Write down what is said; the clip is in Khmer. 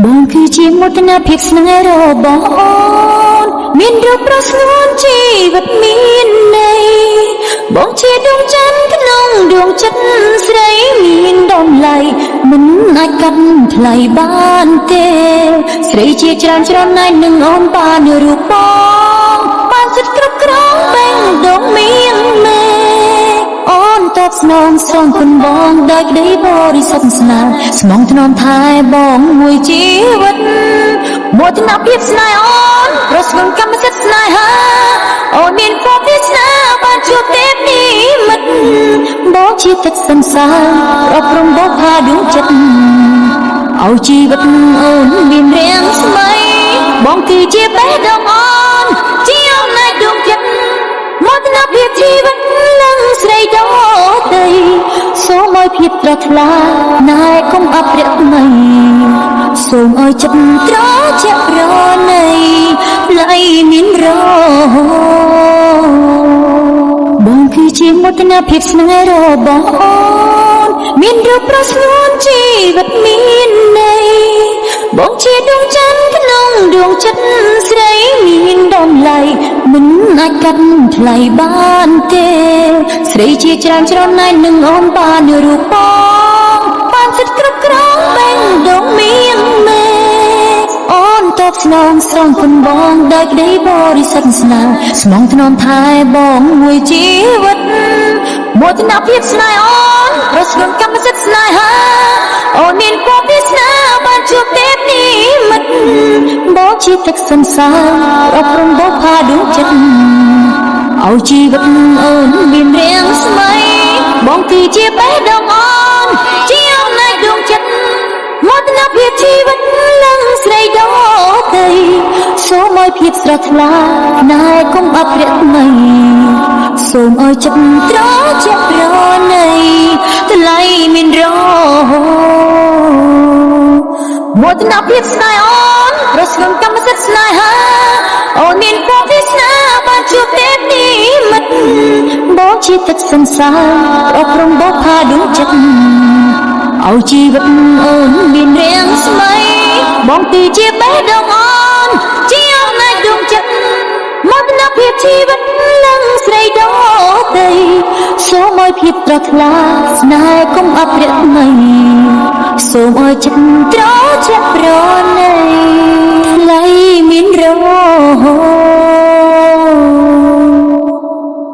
បងគឺជាមោទនភាពស្នេហ៍របស់អូនមានរូបប្រស្ងួនជីវិតមានន័យបងជាដួងច័ន្ទក្នុងដួងចិត្តស្រីមានតម្លៃមិនអាចកាត់ថ្លៃបានទេស្រីជាច្រើនច្រណែននឹងអូនបានរូបបងបានចិត្តគ្រប់គ្រងបេះដូងមានមេអូនតបស្នងស្រងគុណបងដោយក្តីបរិសុទ្ធស្នេហ៍ស្មងថ្នមថែបងមួយជីវិតមោទនភាពស្នេហ៍អូនប្រស្ងំកម្មសិទ្ធិស្នេហាអូនមានពរវាសនាបានជួបទេពនិមិត្តបងជាទឹកសន្សើរប្រព្រំបោកផាដួងចិត្តឲ្យជីវិតអូនមានរាងស្មីបងគឺជាបេះដូងអូនជាអំណាចដួងចិត្តមោទនភាពជីវិតនឹងស្រីដតីសូមឲ្យភាពត្រថ្លាណែកុំអព្រាក់មៃសូមឲ្យចិត្តត្រជាក់ប្រណីឡៃមានរបងគឺជាមោទនភាពស្នេហ៍របស់អូនមានរូបប្រស្ងួនជីវិតមានន័យបងជាដួងច័ន្ទក្នុងដួងចិត្តស្រីមានតម្លៃមិនអាចកាត់ថ្លៃបានទេស្រីជាច្រើនច្រណែននឹងអូនបានរូបបងបានចិត្តគ្រប់គ្រងបេះដូងមានមេអូនតបស្នងស្រងគុណបងដោយក្តីបរិសុទ្ធស្នេហ៍ស្មងថ្នមថែបងមួយជីវិតមោទនភាពស្នេហ៍អូនប្រស្ងំកម្មសិទ្ធិស្នេហាអូនមានពរវាសនាបានជួបទេពនិមិត្តបងជាទឹកសន្សើរប្រព្រំបោកផាដួងចិត្តឲ្យជីវិតអូនមានរាងស្មីបងគឺជាបេះដូងអូនជាអំណាចដួងចិត្តមោទនភាពជីវិតនឹងស្រីដតីសូមឲ្យភាពស្រស់ថ្លាណែកុំអព្រាក់មៃសូមឲ្យចិត្តត្រជាក់ប្រណីថ្លៃមានរមោទនភាពស្នេហ៍អូនប្រស្ងំកម្មសិទ្ធិស្នេហាអូនមានពរវាសនាបានជួបទេពនិមិត្តបងជាទឹកសន្សើរប្រព្រំបោកផាដួងចិត្តឲ្យជីវិតអូនមានរាងស្មីបងគឺជាបេះដូងអូនជាអំណាចដួងចិត្តមោទនភាពជីវិតនឹងស្រីដតីសូមឲ្យភាពត្រថ្លាស្នេហ៍កុំអព្រាក់មៃសូមឲ្យចិត្តត្រជាក់ប្រណីថ្លៃមានរ